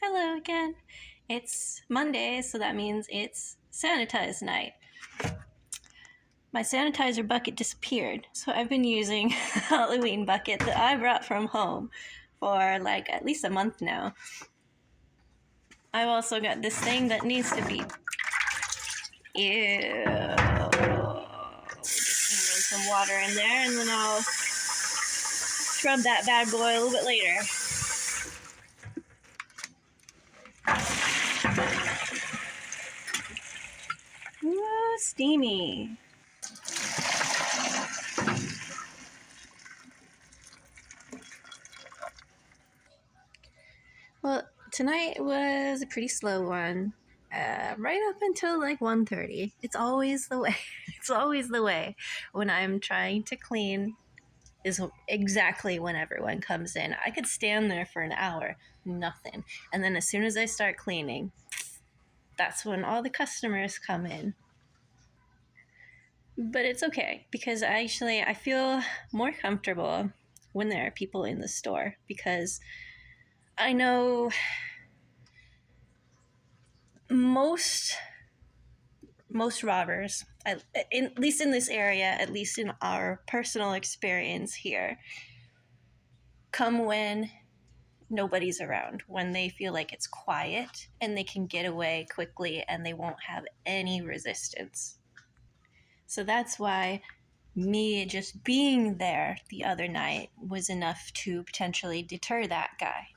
Hello again. It's Monday, so that means it's sanitize night. My sanitizer bucket disappeared, so I've been using a Halloween bucket that I brought from home for like at least a month now. I've also got this thing that needs to be. Ew. Just some water in there, and then I'll scrub that bad boy a little bit later. Ooh, steamy. Well, tonight was a pretty slow one. Right up until like 1:30. It's always the way. It's always the way when I'm trying to clean is exactly when everyone comes in. I could stand there for an hour, nothing. And then as soon as I start cleaning, that's when all the customers come in. But it's okay because I feel more comfortable when there are people in the store because I know most robbers, at least in this area, at least in our personal experience here, come when nobody's around, when they feel like it's quiet and they can get away quickly and they won't have any resistance. So that's why me just being there the other night was enough to potentially deter that guy.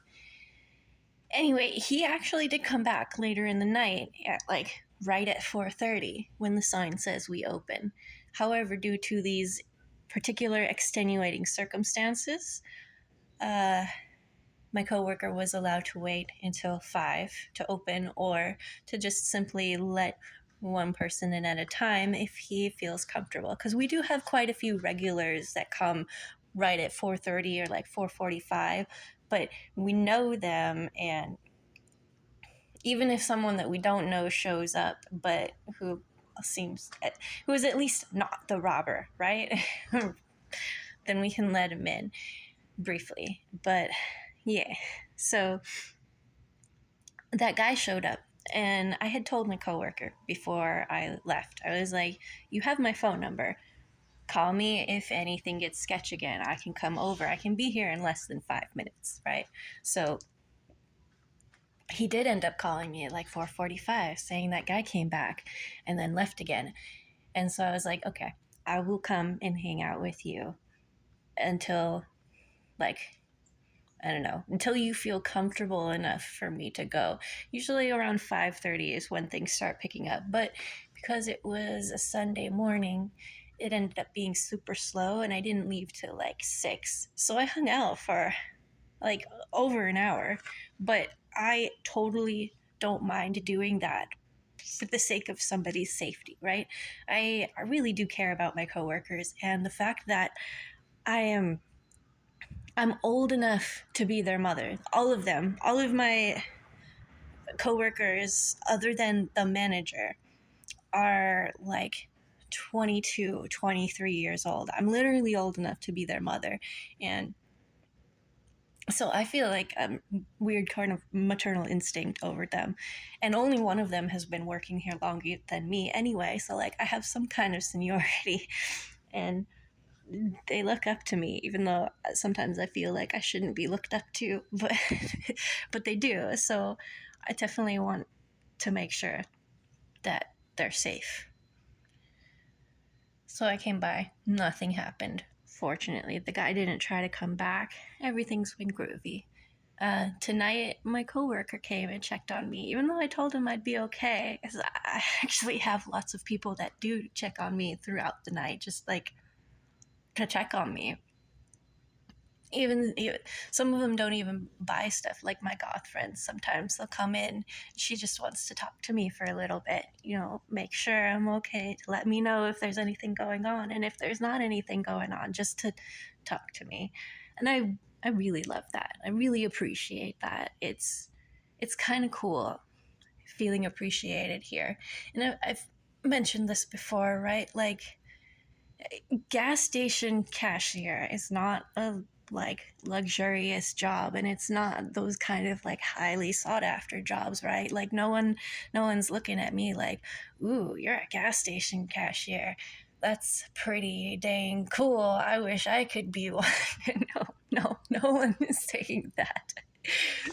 Anyway, he actually did come back later in the night at right at 4:30 when the sign says we open. However, due to these particular extenuating circumstances, my coworker was allowed to wait until 5 to open or to just simply let one person in at a time if he feels comfortable. Because we do have quite a few regulars that come right at 4:30 or like 4:45, but we know them, and even if someone that we don't know shows up but who is at least not the robber, right? Then we can let him in briefly. But yeah, so that guy showed up, and I had told my coworker before I left, I was like, you have my phone number, call me if anything gets sketch again. I can come over, I can be here in less than 5 minutes, right? So he did end up calling me at like 4:45 saying that guy came back and then left again. And so I was like, okay, I will come and hang out with you until, like, I don't know, until you feel comfortable enough for me to go. Usually around 5:30 is when things start picking up. But because it was a Sunday morning, it ended up being super slow, and I didn't leave till like 6. So I hung out for like over an hour. But I totally don't mind doing that for the sake of somebody's safety, right? I really do care about my coworkers, and the fact that I'm old enough to be their mother. All of them, all of my coworkers, other than the manager, are like 22, 23 years old. I'm literally old enough to be their mother. And so I feel like a weird kind of maternal instinct over them. And only one of them has been working here longer than me anyway. So like I have some kind of seniority. And they look up to me, even though sometimes I feel like I shouldn't be looked up to, but but they do. So I definitely want to make sure that they're safe. So I came by. Nothing happened. Fortunately, the guy didn't try to come back. Everything's been groovy. Tonight, my coworker came and checked on me, even though I told him I'd be okay, because I actually have lots of people that do check on me throughout the night, just like to check on me. Even some of them don't even buy stuff, like my goth friends. Sometimes they'll come in, she just wants to talk to me for a little bit, make sure I'm okay, to let me know if there's anything going on, and if there's not anything going on, just to talk to me. And I really love that. I really appreciate that. It's kind of cool feeling appreciated here. And I've mentioned this before, right? Like, gas station cashier is not a like luxurious job, and it's not those kind of like highly sought after jobs, right? Like no one's looking at me like, ooh, you're a gas station cashier, that's pretty dang cool, I wish I could be one. No one is saying that.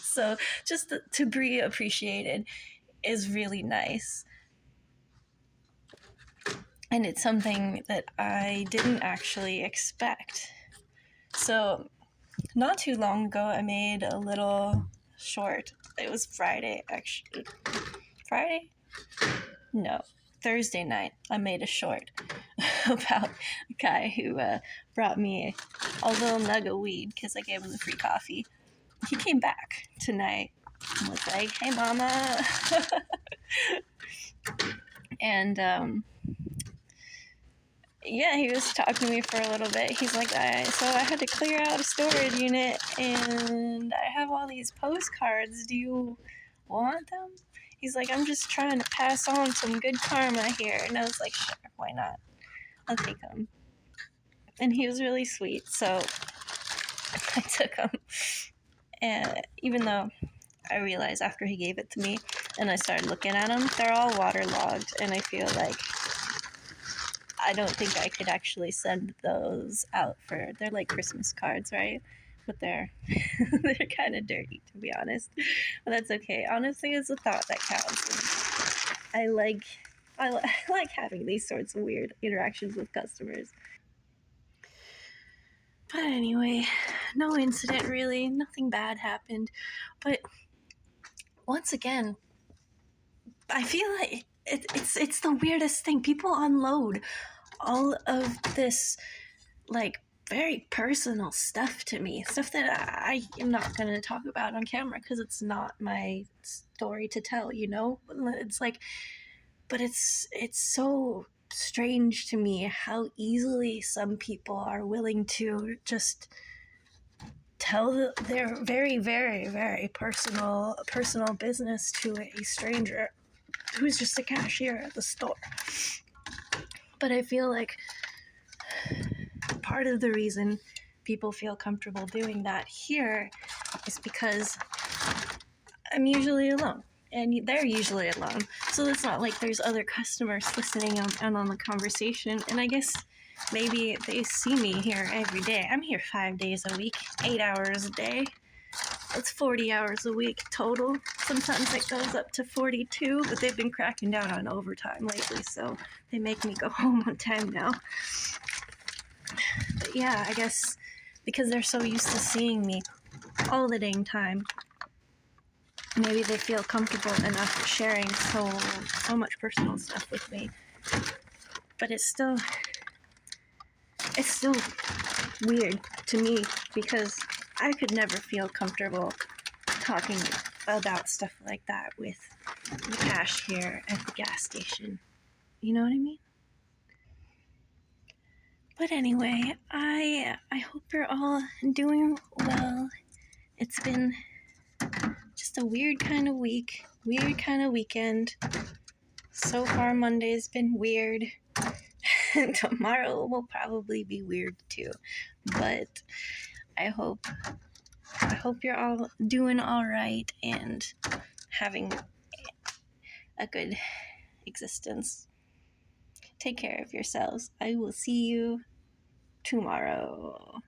So just to be appreciated is really nice, and it's something that I didn't actually expect. So not too long ago, I made a little short. It was Friday, actually. Friday? No, Thursday night. I made a short about a guy who brought me a little nug of weed because I gave him the free coffee. He came back tonight and was like, "Hey, mama." And yeah, he was talking to me for a little bit. He's like, so I had to clear out a storage unit and I have all these postcards. Do you want them? He's like, I'm just trying to pass on some good karma here. And I was like, sure, why not? I'll take them. And he was really sweet, so I took them. And even though I realized after he gave it to me and I started looking at them, they're all waterlogged, and I feel like I don't think I could actually send those out they're like Christmas cards, right? But they're they're kind of dirty, to be honest. But that's okay. Honestly, it's a thought that counts. I like I like having these sorts of weird interactions with customers. But anyway, no incident really. Nothing bad happened. But once again, I feel like it's the weirdest thing. People unload all of this like very personal stuff to me, stuff that I am not going to talk about on camera because it's not my story to tell, you know? It's like, but it's so strange to me how easily some people are willing to just tell their very, very, very personal business to a stranger who's just a cashier at the store. But I feel like part of the reason people feel comfortable doing that here is because I'm usually alone and they're usually alone. So it's not like there's other customers listening on the conversation. And I guess maybe they see me here every day. I'm here 5 days a week, 8 hours a day. That's 40 hours a week total. Sometimes it goes up to 42, but they've been cracking down on overtime lately, so they make me go home on time now. But yeah, I guess because they're so used to seeing me all the dang time, maybe they feel comfortable enough sharing so much personal stuff with me. But it's still weird to me because I could never feel comfortable talking about stuff like that with the cashier at the gas station. You know what I mean? But anyway, I hope you're all doing well. It's been just a weird kind of week, weird kind of weekend. So far, Monday's been weird. And tomorrow will probably be weird too. But I hope you're all doing all right and having a good existence. Take care of yourselves. I will see you tomorrow.